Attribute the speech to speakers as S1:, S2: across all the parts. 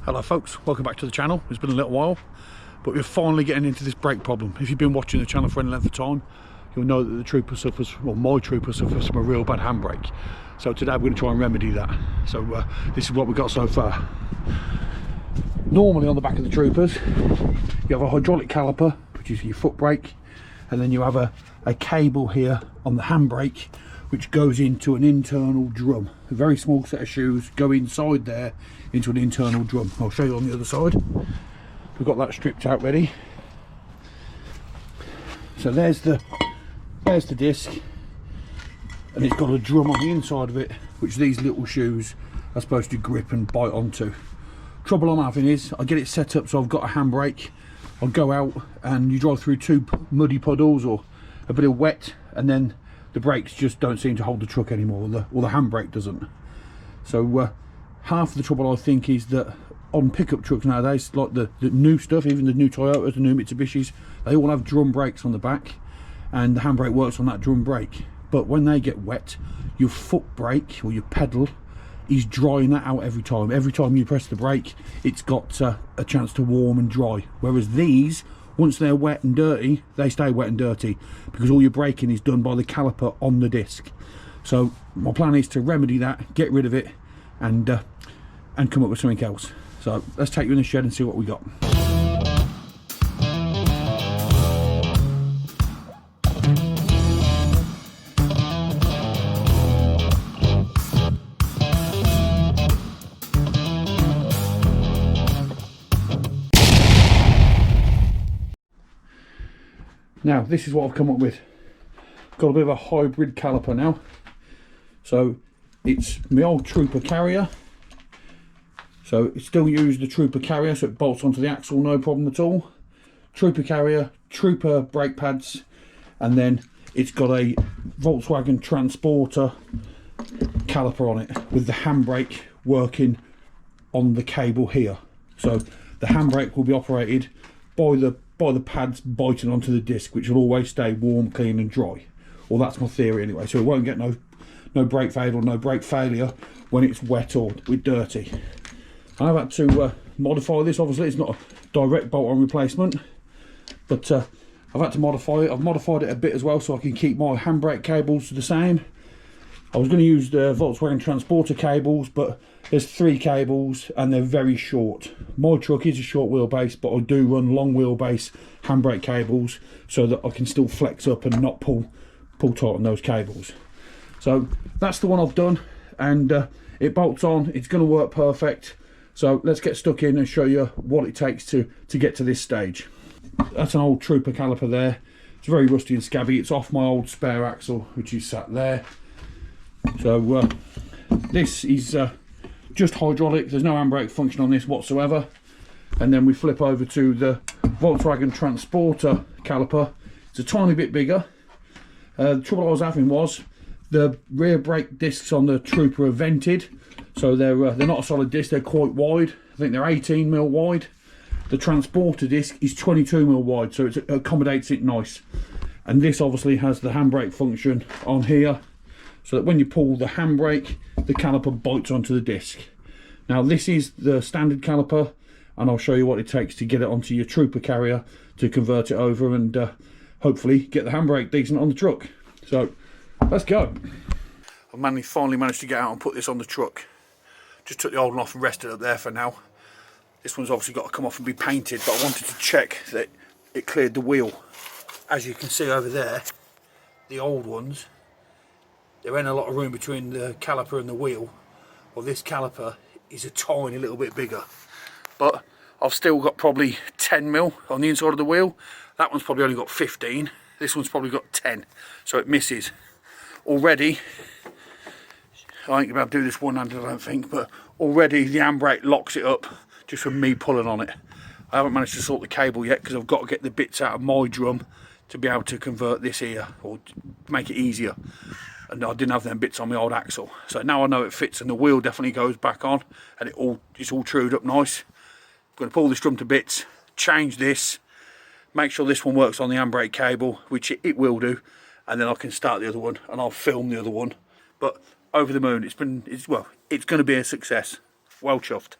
S1: Hello folks, welcome back to the channel. It's been a little while, but we're finally getting into this brake problem. If you've been watching the channel for any length of time, you'll know that the trooper suffers, or my trooper suffers from a real bad handbrake. So today we're going to try and remedy that. So this is what we've got so far. Normally on the back of the troopers, you have a hydraulic caliper, which is your foot brake, and then you have a cable here on the handbrake, which goes into an internal drum. A very small set of shoes go inside there into an internal drum. I'll show you on the other side. We've got that stripped out ready. So there's the disc, and it's got a drum on the inside of it, which these little shoes are supposed to grip and bite onto. Trouble I'm having is I get it set up so I've got a handbrake. I'll go out and you drive through two muddy puddles or a bit of wet, and then the brakes just don't seem to hold the truck anymore, or the handbrake doesn't. So half of the trouble I think is that on pickup trucks nowadays, like the new stuff, even the new Toyotas, the new Mitsubishis, they all have drum brakes on the back, and the handbrake works on that drum brake. But when they get wet, your foot brake or your pedal is drying that out every time. Every time you press the brake, it's got a chance to warm and dry. Whereas these, once they're wet and dirty, they stay wet and dirty because all your braking is done by the caliper on the disc. So my plan is to remedy that, get rid of it, and come up with something else. So let's take you in the shed and see what we got. Now this is what I've come up with. Got a bit of a hybrid caliper now. So it's my old trooper carrier. So it still uses the trooper carrier, so it bolts onto the axle, no problem at all. Trooper carrier, trooper brake pads, and then it's got a Volkswagen Transporter caliper on it with the handbrake working on the cable here. So the handbrake will be operated by the pads biting onto the disc, which will always stay warm, clean and dry. Well, that's my theory anyway, so it won't get no brake failure or no brake failure when it's wet or with dirty. I've had to modify this. Obviously it's not a direct bolt-on replacement, but I've had to modify it. I've modified it a bit as well so I can keep my handbrake cables the same. I was going to use the Volkswagen Transporter cables, but there's 3 cables and they're very short. My truck is a short wheelbase, but I do run long wheelbase handbrake cables so that I can still flex up and not pull tight on those cables. So that's the one I've done, and it bolts on. It's going to work perfect. So let's get stuck in and show you what it takes to get to this stage. That's an old trooper caliper there. It's very rusty and scabby. It's off my old spare axle, which is sat there. So this is just hydraulic. There's no handbrake function on this whatsoever. And then we flip over to the Volkswagen Transporter caliper. It's a tiny bit bigger. The trouble I was having was the rear brake discs on the trooper are vented. So they're not a solid disc, they're quite wide. I think they're 18mm wide. The Transporter disc is 22mm wide, so it accommodates it nice. And this obviously has the handbrake function on here, so that when you pull the handbrake, the caliper bites onto the disc. Now this is the standard caliper, and I'll show you what it takes to get it onto your trooper carrier to convert it over and hopefully get the handbrake decent on the truck. So let's go. I've finally managed to get out and put this on the truck. Just took the old one off and rested up there for now. This one's obviously got to come off and be painted, but I wanted to check that it cleared the wheel. As you can see over there, the old ones, there ain't a lot of room between the caliper and the wheel. Well, this caliper is a tiny little bit bigger, but I've still got probably 10mm on the inside of the wheel. That one's probably only got 15. This one's probably got 10, so it misses. Already, I ain't about to do this one-handed, I don't think, but already the handbrake locks it up just from me pulling on it. I haven't managed to sort the cable yet because I've got to get the bits out of my drum to be able to convert this here, or make it easier. And I didn't have them bits on my old axle. So now I know it fits, and the wheel definitely goes back on, and it's all trued up nice. I'm going to pull this drum to bits, change this, make sure this one works on the handbrake cable, which it will do, and then I can start the other one and I'll film the other one. But over the moon, it's going to be a success. Well chuffed.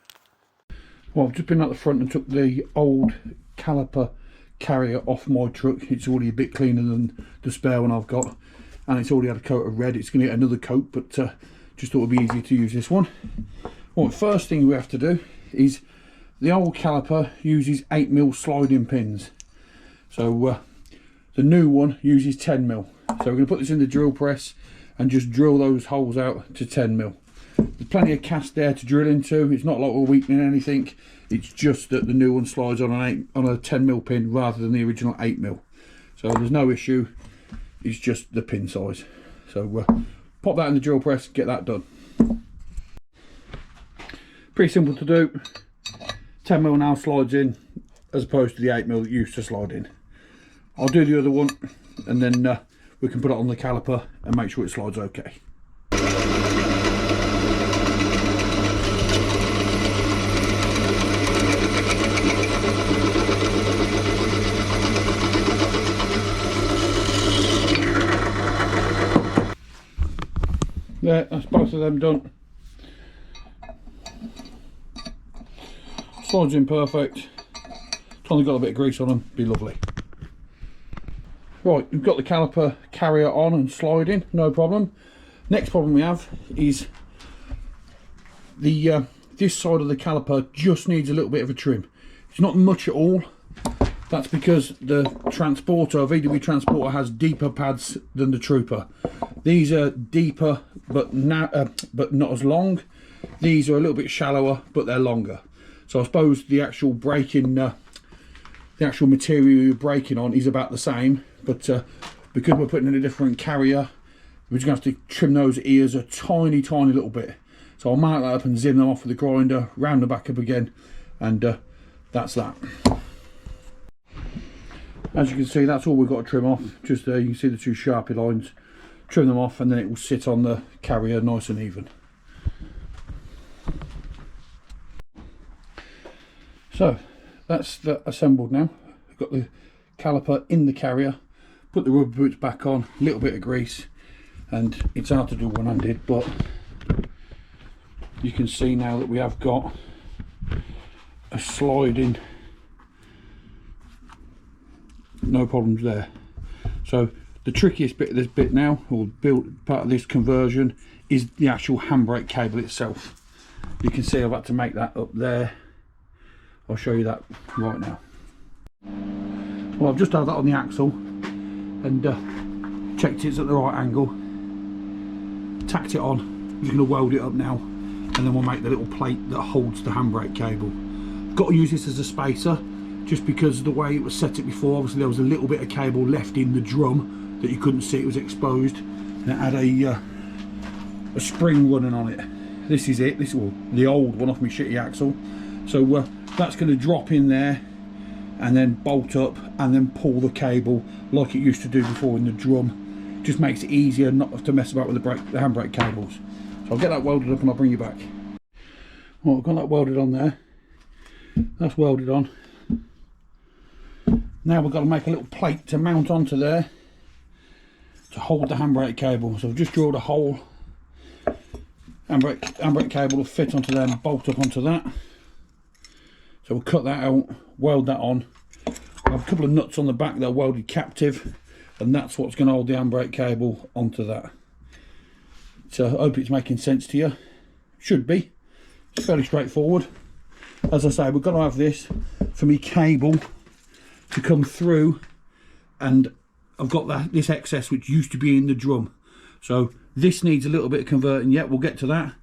S1: Well, I've just been at the front and took the old caliper carrier off my truck. It's already a bit cleaner than the spare one I've got, and it's already had a coat of red. It's going to get another coat, but just thought it would be easier to use this one. Well, the first thing we have to do is the old caliper uses 8mm sliding pins. So the new one uses 10mm. So we're going to put this in the drill press and just drill those holes out to 10mm. There's plenty of cast there to drill into. It's not like we're weakening anything. It's just that the new one slides on a 10mm pin rather than the original 8mm. So there's no issue. It's just the pin size. So pop that in the drill press, get that done. Pretty simple to do. 10mm now slides in as opposed to the 8mm that used to slide in. I'll do the other one and then we can put it on the caliper and make sure it slides okay. There, that's both of them done. Slides in perfect. It's only got a bit of grease on them, be lovely. Right, we've got the caliper carrier on and sliding, no problem. Next problem we have is the this side of the caliper just needs a little bit of a trim. It's not much at all. That's because the Transporter, VW Transporter, has deeper pads than the Trooper. These are deeper but not as long. These are a little bit shallower but they're longer. So I suppose the actual braking, the actual material you're braking on is about the same, but because we're putting in a different carrier, we're just going to have to trim those ears a tiny little bit. So I'll mount that up and zim them off with the grinder, round the back up again, and that's that. As you can see, that's all we've got to trim off. Just there, you can see the two Sharpie lines. Trim them off and then it will sit on the carrier nice and even. So that's assembled now. We've got the caliper in the carrier, put the rubber boots back on, a little bit of grease, and it's hard to do one-handed, but you can see now that we have got a sliding, no problems there. So the trickiest bit of this bit now, or part of this conversion, is the actual handbrake cable itself. You can see I've had to make that up there. I'll show you that right now. Well, I've just had that on the axle and checked it's at the right angle. Tacked it on. I'm just going to weld it up now, and then we'll make the little plate that holds the handbrake cable. Got to use this as a spacer, just because the way it was set it before, obviously there was a little bit of cable left in the drum that you couldn't see, it was exposed, and it had a spring running on it. This is it, this is the old one off my shitty axle. So that's going to drop in there and then bolt up and then pull the cable like it used to do before in the drum. Just makes it easier not to mess about with the handbrake cables. So I'll get that welded up and I'll bring you back. Well, I've got that welded on there. That's welded on. Now we've got to make a little plate to mount onto there to hold the handbrake cable. So I've just drilled a hole. Handbrake cable will fit onto there and bolt up onto that. So we'll cut that out, weld that on. I have a couple of nuts on the back that are welded captive, and that's what's going to hold the handbrake cable onto that. So I hope it's making sense to you. Should be. It's fairly straightforward. As I say, we've got to have this for me cable to come through, and I've got this excess which used to be in the drum. So this needs a little bit of converting yet, we'll get to that,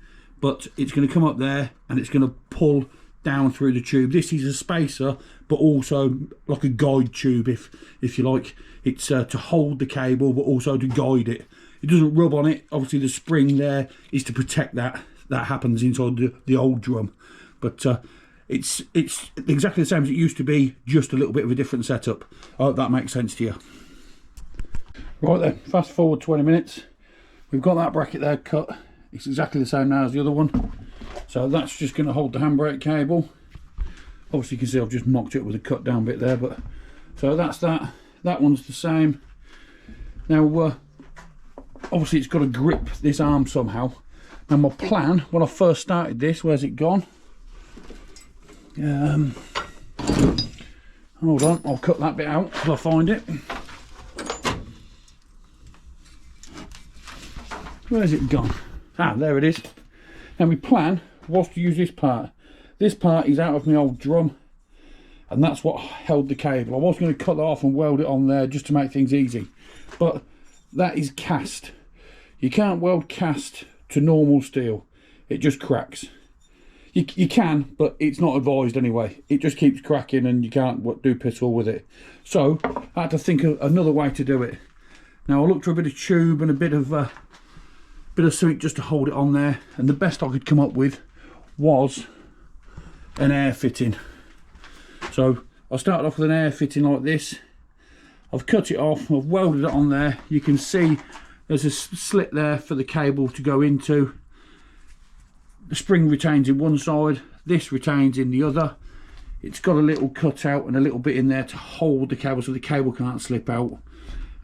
S1: but it's going to come up there and it's going to pull down through the tube. This is a spacer, but also like a guide tube, if you like. It's to hold the cable but also to guide it. It doesn't rub on it. Obviously the spring there is to protect that. That happens inside the old drum, but it's exactly the same as it used to be, just a little bit of a different setup. I hope that makes sense to you. Right then, fast forward 20 minutes. We've got that bracket there cut. It's exactly the same now as the other one. So that's just going to hold the handbrake cable. Obviously you can see I've just mocked it with a cut down bit there, but so that's that. That one's the same. Now obviously it's got to grip this arm somehow. And my plan when I first started this, where's it gone? Hold on, I'll cut that bit out till I find it. Where's it gone? Ah, there it is. Now my plan was to use this part. This part is out of my old drum, and that's what held the cable. I was going to cut that off and weld it on there just to make things easy, but that is cast. You can't weld cast to normal steel, it just cracks. You can, but it's not advised anyway. It just keeps cracking and you can't do piss all with it. So I had to think of another way to do it. Now I looked for a bit of tube and a bit of something just to hold it on there, and the best I could come up with was an air fitting. So I started off with an air fitting like this. I've cut it off, I've welded it on there. You can see there's a slit there for the cable to go into. The spring retains in one side, this retains in the other. It's got a little cutout and a little bit in there to hold the cable so the cable can't slip out,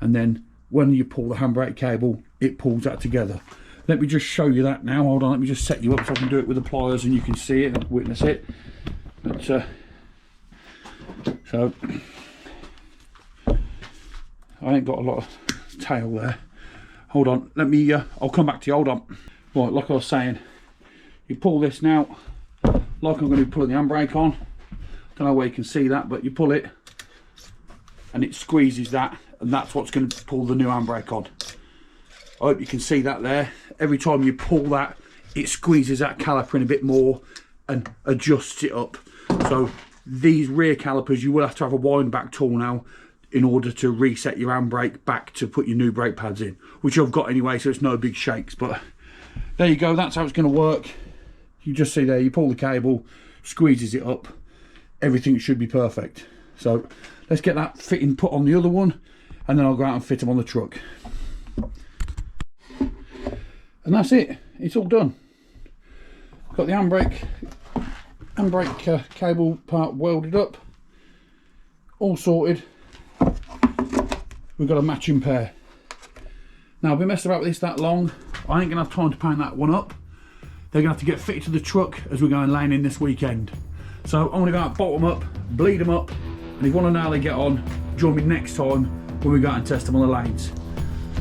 S1: and then when you pull the handbrake cable it pulls that together. Let me just show you that now. Hold on, let me just set you up so I can do it with the pliers and you can see it and witness it. But so I ain't got a lot of tail there. Hold on, let me I'll come back to you. Hold on. Right, like I was saying, you pull this now, like I'm going to be pulling the handbrake on. Don't know where you can see that, but you pull it and it squeezes that, and that's what's going to pull the new handbrake on. I hope you can see that there. Every time you pull that, it squeezes that caliper in a bit more and adjusts it up. So these rear calipers, you will have to have a wind back tool now in order to reset your handbrake back to put your new brake pads in, which I've got anyway, so it's no big shakes. But there you go, that's how it's going to work. You just see there, you pull the cable, squeezes it up, everything should be perfect. So let's get that fitting put on the other one, and then I'll go out and fit them on the truck. And that's it, it's all done. Got the handbrake cable part welded up, all sorted. We've got a matching pair. Now I've been messing about with this that long, I ain't gonna have time to paint that one up. They're gonna have to get fitted to the truck as we're going laying in this weekend. So I'm gonna go out, bolt them up, bleed them up, and if you want to know how they get on, join me next time when we go out and test them on the lanes.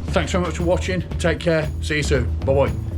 S1: Thanks very much for watching, take care, see you soon, bye bye.